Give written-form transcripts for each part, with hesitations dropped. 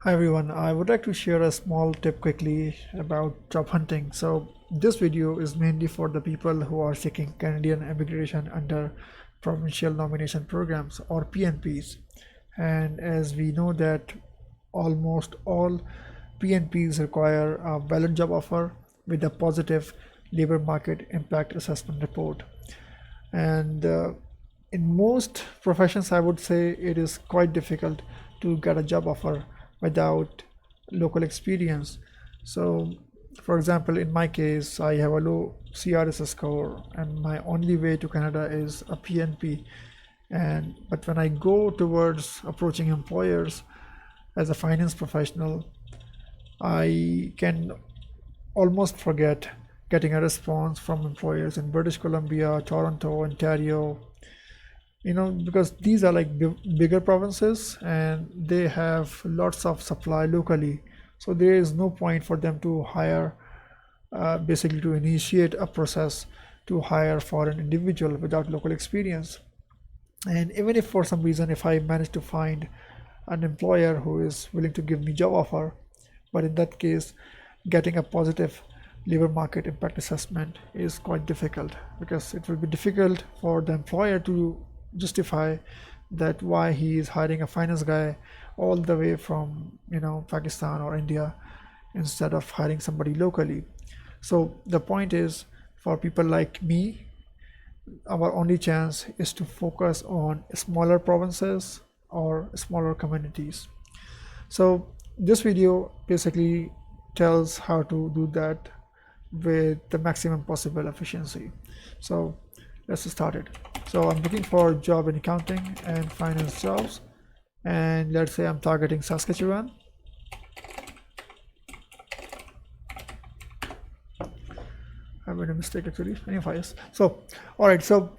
Hi everyone, I would like to share a small tip quickly about job hunting. So this video is mainly for the people who are seeking Canadian immigration under provincial nomination programs or PNPs. And as we know that almost all PNPs require a valid job offer with a positive labor market impact assessment report. And in most professions, I would say it is quite difficult to get a job offer without local experience. So, for example, in my case, I have a low CRS score, and my only way to Canada is a PNP. And but when I go towards approaching employers as a finance professional, I can almost forget getting a response from employers in British Columbia, Toronto, Ontario, because these are like bigger provinces and they have lots of supply locally. So there is no point for them to hire, basically to initiate a process to hire for an individual without local experience. And even if for some reason, if I manage to find an employer who is willing to give me job offer, but in that case, getting a positive labor market impact assessment is quite difficult because it will be difficult for the employer to justify that why he is hiring a finance guy all the way from Pakistan or India instead of hiring somebody locally. So the point is, for people like me, our only chance is to focus on smaller provinces or smaller communities. So this video basically tells how to do that with the maximum possible efficiency. So let's start it. So I'm looking for job in accounting and finance jobs, and let's say I'm targeting Saskatchewan. I made a mistake actually. Anyways, so all right, so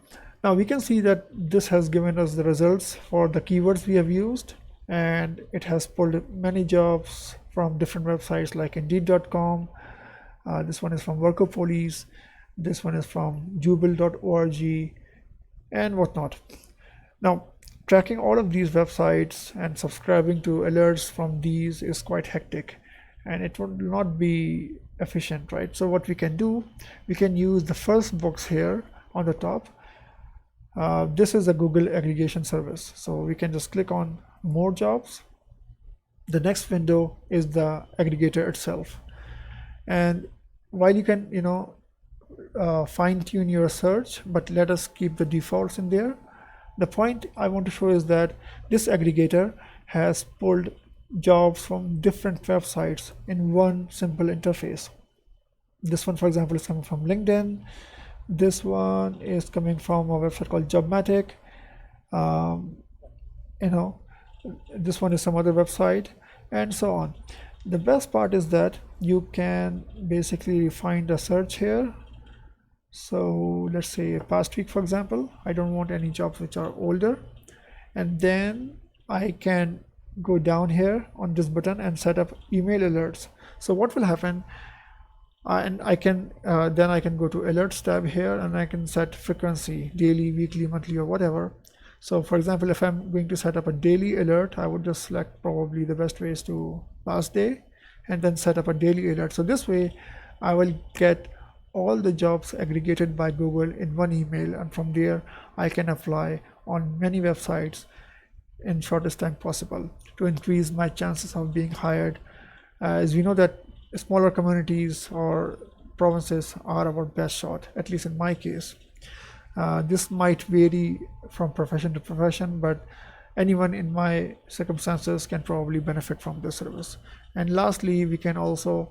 now we can see that this has given us the results for the keywords we have used, and it has pulled many jobs from different websites like Indeed.com. This one is from Workopolis. This one is from Jubel.org and whatnot. Now, tracking all of these websites and subscribing to alerts from these is quite hectic and it would not be efficient, right? So what we can do, we can use the first box here on the top. This is a Google aggregation service. So we can just click on more jobs. The next window is the aggregator itself. And while you can, fine tune your search, but let us keep the defaults in there. The point I want to show is that this aggregator has pulled jobs from different websites in one simple interface. This one, for example, is coming from LinkedIn. This one is coming from a website called Jobmatic. This one is some other website, and so on. The best part is that you can basically find a search here. So let's say past week, for example. I don't want any jobs which are older, and then I can go down here on this button and set up email alerts. So what will happen, and I can then I can go to alerts tab here and I can set frequency, daily, weekly, monthly, or whatever. So for example, if I'm going to set up a daily alert, I would just select probably the best way is to last day and then set up a daily alert. So this way I will get all the jobs aggregated by Google in one email, and from there I can apply on many websites in shortest time possible to increase my chances of being hired. As we know that smaller communities or provinces are our best shot, at least in my case. This might vary from profession to profession, but anyone in my circumstances can probably benefit from this service. And lastly, we can also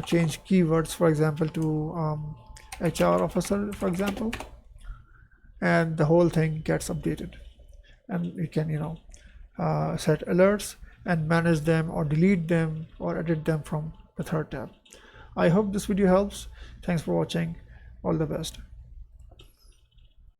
change keywords, for example, to HR officer, for example, and the whole thing gets updated. And we can, set alerts and manage them or delete them or edit them from the third tab. I hope this video helps. Thanks for watching. All the best.